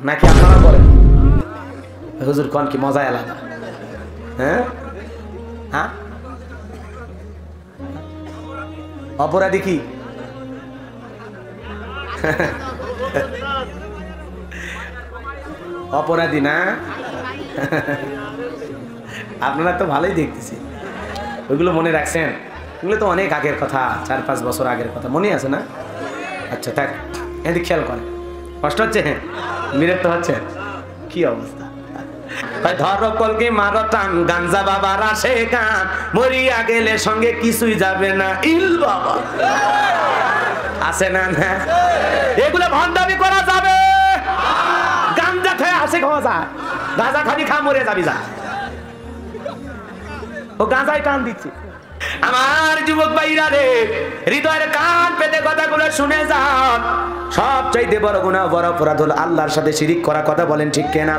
নাকি আপনারা করেন? হুজুর কোন কি মজাই আলাদা। হ্যাঁ হ্যাঁ, অপরাধী কি? অপরাধী না? আপনারা তো ভালোই দেখতেছি, ওইগুলো মনে রাখছেন? ওগুলো তো অনেক আগের কথা, 4-5 বছর আগের কথা, মনে আছে না? আচ্ছা থাক, এদিকে খেয়াল করেন। কষ্ট হচ্ছে? বিরক্ত হচ্ছে? কি অবস্থা? ধরো কলকে মারো টান, গাঞ্জা বাবার আসে কান, মরিয়া গেলে সঙ্গে কিছুই যাবে না। ইল বাবা আছে না? না, এগুলো ভণ্ডামি করা যাবে? গাঞ্জা খেয়ে আসে খাওয়া যায়, গাঁজা খাবি খা, মরে যাবি যা। ও গাঁজায় টান দিচ্ছে। আমার যুবক ভাইরা রে, হৃদয়ের কান পেতে কথাগুলো শুনে যান। সবচাইতে বড় গুনাহ, বড় অপরাধ হলো আল্লাহর সাথে শিরিক করা। কথা বলেন ঠিক কিনা?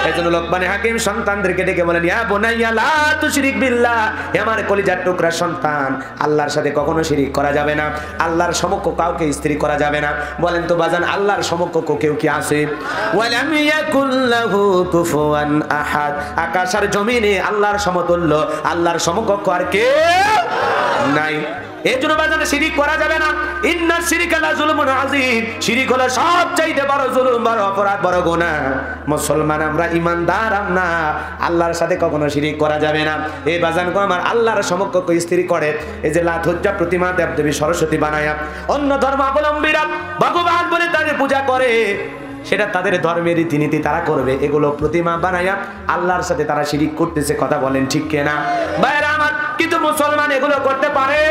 এজন্য লোকমানে হাকিম সন্তানদেরকে ডেকে বলেন, ইয়া বুনাইয়া লা তুশরিক বিল্লাহ, হে আমার কলিজার টুকরা সন্তান, আল্লাহর সাথে কখনো শিরিক করা যাবে না। আল্লাহর সমকক্ষ কাউকে স্ত্রী করা যাবে না। বলেন তো বাজান, আল্লাহর সমকক্ষ কেউ কি আছে? ওয়ালাম ইয়াকুল্লাহু কুফুয়ান আহাদ, আকাশ আর জমিনে আল্লাহর সমতুল্য, আল্লাহর সমকক্ষ আর কেউ নাই। এই জন্য বাজানে শিরিক করা যাবে না। ইন্নাশ শিরকা লা যুলমুন আযীম, শিরিক হলো সবচাইতে বড় জুলুম, বড় অপরাধ, বড় গুনাহ। মুসলমান আমরা, ইমানদার আমরা, আল্লাহর সাথে কখনো শিরিক করা যাবে না। এই বাজান কো আমার আল্লাহর সমকক্ষ স্ত্রী করে, এই যে লাত হজ্জা প্রতিমা দেবদেবী সরস্বতী বানায়া অন্য ধর্মাবলম্বীরা ভগবান বলে তাদের পূজা করে, সেটা তাদের ধর্মের রীতিনীতি, তারা করবে। এগুলো প্রতিমা বানায়া আল্লাহর সাথে তারা শিরিক করতেছে। কথা বলেন ঠিক কিনা ভাইরা আমার? কিন্তু মুসলমান এগুলো করতে পারে?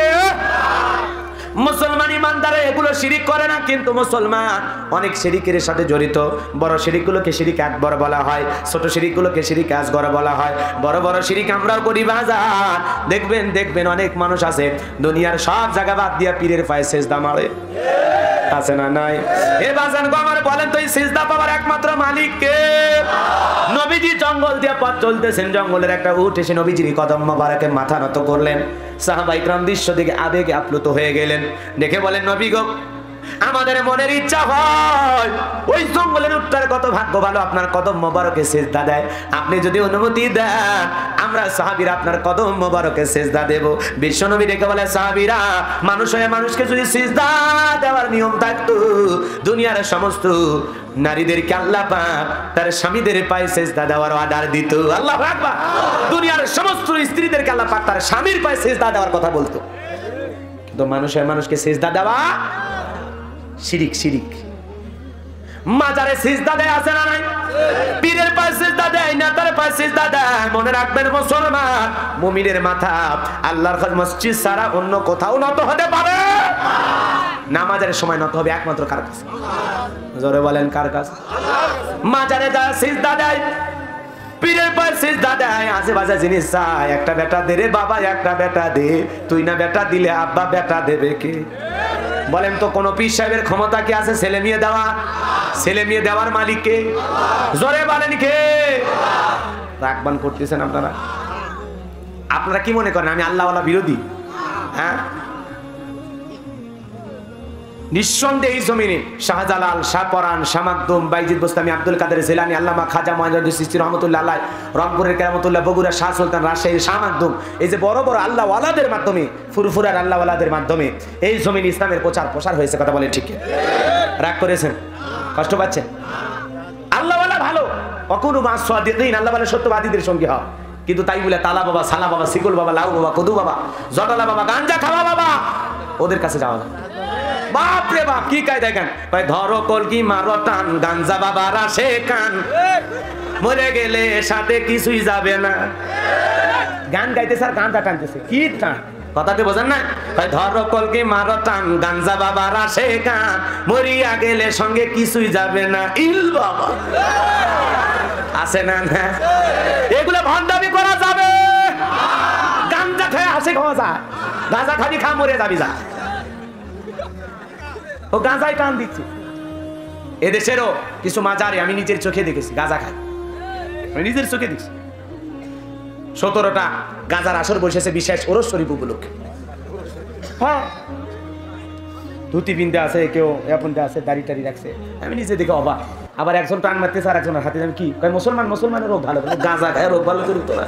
মুসলমান ইমানদার এগুলো শিরিক করে না, কিন্তু মুসলমান অনেক শিরিকের সাথে জড়িত। বড় শিরিকগুলোকে শিরিক আকবর বলা হয়, ছোট শিরিকগুলোকে শিরিক আসগর বলা হয়। বড় বড় শিরিক আমরাও করি বাজার। দেখবেন অনেক মানুষ আছে দুনিয়ার সব জায়গা বাদ দিয়া পীরের পায়ে সেজদা মারে, আছে না নাই? এ বাজান গো আমার, বলেন তো এই সিজদা পাওয়ার একমাত্র মালিক কে? নবীজি জঙ্গল দিয়ে পথ চলতেছেন, জঙ্গলের একটা উট এসে নবীজির কদম মোবারকে মাথা নত করলেন। সাহাবায়ে কিরাম দৃশ্য দেখে আবেগে আপ্লুত হয়ে গেলেন। দেখে বলেন, নবী গো, আমাদের মনের ইচ্ছা হয় ওই জঙ্গলের উটটার কত ভাগ্য ভালো, আপনার কদম মোবারকে সিজদা দেয়। আপনি যদি অনুমতি দেন, আমরা সাহাবীরা আপনার কদম মোবারকে সিজদা দেব। বিশ্বনবী ডেকে বলে, সাহাবীরা, মানুষ হয়ে মানুষকে যদি সিজদা দেওয়ার নিয়ম থাকতো, দুনিয়ার সমস্ত নারীদেরকে আল্লাহ পাক তার স্বামীদের পায়ে সিজদা দেওয়ার অর্ডার দিত। আল্লাহু আকবার। দুনিয়ার সমস্ত স্ত্রীদেরকে আল্লাহ পাক তার স্বামীর পায়ে সিজদা দেওয়ার কথা বলতো। কিন্তু মানুষ হয়ে মানুষকে সিজদা দেওয়া শিরিক। শিরিক। মাজারে সিজদা দেয় আছে না নাই? পীরের পায়ে সিজদা দেয়, নেতার পায়ে সিজদা দেয়। মনে রাখবেন মুসলমান, মুমিনের মাথা আল্লাহর মসজিদ ছাড়া অন্য কোথাও নত হতে পারে? নামাজের সময় নত হবে একমাত্র কার কাছে? জোরে বলেন, কার কাছে? মাজারে যা সিজদা দেয়, পীরের পায়ে সিজদা দেয়, আশেপাশে জিনিস চায়। একটা বেটা দে রে বাবা, একটা বেটা দে। তুই না বেটা দিলে আব্বা বেটা দেবে কে? বলেন তো, কোন পীর সাহেবের ক্ষমতা কি আছে ছেলে মেয়ে দেওয়া? ছেলে মেয়ে দেওয়ার মালিক কে? জোরে বলেন কে? রাগবান করতেছেন আপনারা। আপনারা কি মনে করেন আমি আল্লাহওয়ালা বিরোধী? হ্যাঁ, নিঃসন্দেহে এই জমিনে শাহজালাল, শাহপরান, শামাকদুম, বাইজিদ বোস্তামি, আব্দুল কাদের জিলানী, আল্লামা খাজা মুঈনুদ্দিন চিশতি রহমাতুল্লাহ আলাইহি, রংপুরের কেরামতুল্লাহ, বগুড়া শাহ সুলতান, রাজশাহীর শামাকদুম, এই যে বড় বড় আল্লাহ ওয়ালাদের মাধ্যমে, ফুরফুরার আল্লাহ ওয়ালাদের মাধ্যমে এই জমিনে ইসলামের প্রসার হয়েছে। কথা বলেন ঠিক? রাগ করেছেন? কষ্ট পাচ্ছেন? আল্লাহ ওয়ালা ভালো, অকুনু মাস সাদিকিন, আল্লাহ ওয়ালা সত্যবাদীদের সঙ্গে হয়। কিন্তু তাই বলে তালা বাবা, সালা বাবা, শিকল বাবা, লাউ বাবা, কদু বাবা, জটালা বাবা, গাঞ্জা খাওয়া বাবা, ওদের কাছে যাওয়া যায়? বাপ রে বাপ, কি কায়দা! দেখেন, ধরো কলকি মারো টান, গাঞ্জা বাবার আসে কান, মরে গেলে সাথে কিছুই যাবে না। গান গাইতেছে আর গাঞ্জা টানতেছে, কি টান! কথাতে বোঝেন না? ধরো কলকি মারো টান, গাঞ্জা বাবার আসে কান, মরিয়া গেলে সঙ্গে কিছুই যাবে না। ইল বাবা আছে না? না, এগুলো ভণ্ডামি করা যাবে? গাঞ্জা খেয়ে আসে খাওয়া যায়, গাঁজা খাবি খা, মরে যাবি যা। ও গাঁজায় টান দিচ্ছে। এদেশেরও কিছু মাজারে আমি নিজের চোখে দেখেছি গাঁজা খায়, আমি নিজের চোখে দেখছি। 17টা গাঁজার আসর বসেছে বিশেষ ওরস শরীফ উপলক্ষে। হ্যাঁ, ধুতি বিন্দা আছে, কেউ এপনটা আছে, দাড়ি টাড়ি রাখছে। আমি নিজে দেখে অবাক, আবার একজন টান মারতেছে আর একজনের হাতে যাবে কি কয় মুসলমানের রোগ ভালো গাঁজা খায় রোগ ভালো করে তোলা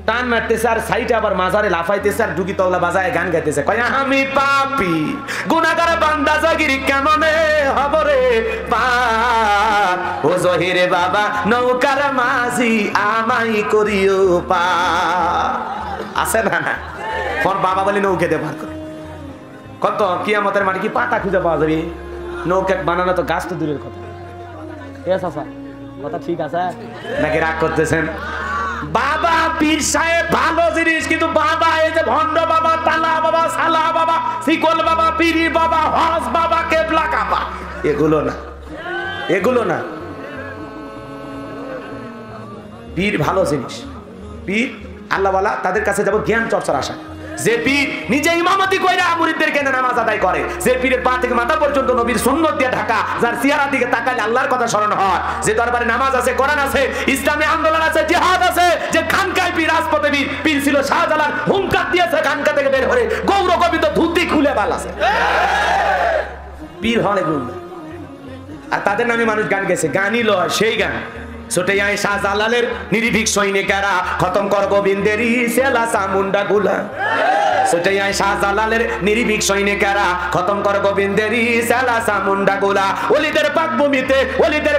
টান মারতেছে আর সাইডে আবার মাজারে লাফাইতেছে আর ডুগি তবলা বাজায় গান গাইতেছে কয় আমি পাপী গুনাহগার বান্দা জাগিরি কেমনে হব রে পার ও জহিরে বাবা নৌকার মাঝি আমাই করিও পার আছে না ফোন বাবা বলে নৌকাতে পার করে কত কিয়ামতের মাঠে কি পাতা খুঁজে পাওয়া যাবে নৌকা বানানো তো গাছ তো দূরের কথা ঠিক আছে কথা ঠিক আছে নাকি রাগ করতেছেন বাবা পীর সাহেব ভালো জিনিস কিন্তু বাবা এই যে ভণ্ড বাবা তালা বাবা সালা বাবা শিকল বাবা পীরি বাবা হজ বাবা কেবলা কাবা এগুলো না পীর ভালো জিনিস পীর আল্লাহওয়ালা তাদের কাছে যাব জ্ঞান চর্চার আশা যে পীর নিজে ইমামতি কইরা মুরিদদেরকে নামাজ আদায় করে যে পীরের পা থেকে মাথা পর্যন্ত নবীর সুন্নাত দিয়ে ঢাকা যার চেহারা দিকে তাকালে আল্লাহর কথা স্মরণ হয় যে দরবারে নামাজ আছে কোরআন আছে ইসলামী আন্দোলন আছে জিহাদ আছে যে খানকায় পীর রাজপথে পীর ছিল শাহজালাল হুঙ্কার দিয়েছে খানকা থেকে বের হয়ে গৌর কবিতা ধুতি খুলে বাল আছে পীর হলে গুণ আর তাদের নামে মানুষ গান গেছে গানই লয় সেই গান ছোটে আয় শাহজালালের নির্ভীক সৈনিকেরা খতম কর গোবিন্দেরই সেলা চামুন্ডা গুলা ছোটে আয় শাহজালালের নির্ভীক সৈনিকেরা খতম কর গোবিন্দেরই সেলা চামুন্ডা গুলা ওলিদের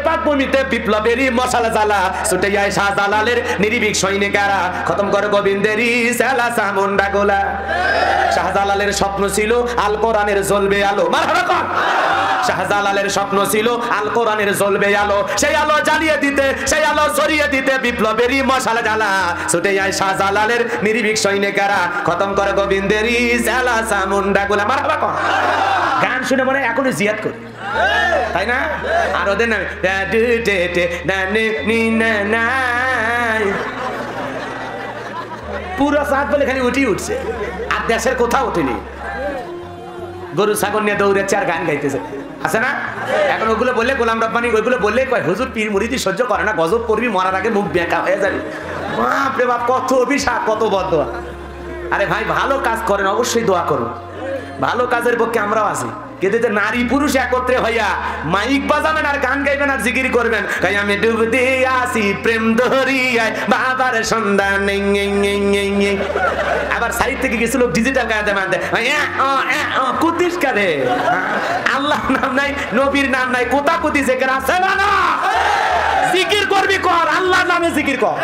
পাকভূমিতে বিপ্লবেরই মশাল জ্বালা ছোটে আয় শাহজালালের নির্ভীক সৈনিকেরা খতম কর গোবিন্দেরই সেলা চামুন্ডা গুলা শাহজালালের স্বপ্ন ছিল আল কোরআনের জ্বলবে আলো মারহাবা কর শাহজালালের স্বপ্ন ছিল আল কোরআনের জ্বলবে আলো সেই আলো জ্বালিয়ে দিতে সেই আলো ছড়িয়ে দিতে বিপ্লবেরই মশাল জ্বালা ছুটে যায় শাহজালালের নির্ভীক সৈনিকেরা খতম করে গোবিন্দেরই জ্বালা চামুন্ডা গুলা মারহাবা কর গান শুনে মনে এখনো জিয়াদ করি তাই না আর ওদের নামে পুরো সাত বলে খালি উঠছে আর দেশের কোথাও ওঠেনি গরু ছাগল নিয়ে দৌড়াচ্ছে আর গান গাইতেছে আছে না এখন ওগুলো বললে গোলাম রব্বানি ওইগুলো বললে কয় হুজুর পীর মুরিদি সহ্য করে না গজব করবি মরার আগে মুখ বেঁকা হয়ে যাবে বাপ রে বাপ কত অভিশাপ কত বদদোয়া আরে ভাই ভালো কাজ করেন অবশ্যই দোয়া করুন ভালো কাজের পক্ষে আমরাও আছি কিন্তু নারী পুরুষ একত্রে হইয়া মাইক বাজাবেন আর গান গাইবেন আর জিকির করবেন তাই আমি ডুব দিয়ে আসি প্রেম দরিয়ায় বাবার সন্ধান আবার সাইড থেকে গেছিল ডিজিটাল গায়ে মানতে কুতিস কারে আল্লাহ নাম নাই নবীর নাম নাই কোথা কুতি জেকের আছে না জিকির করবি কর আল্লাহর নামে জিকির কর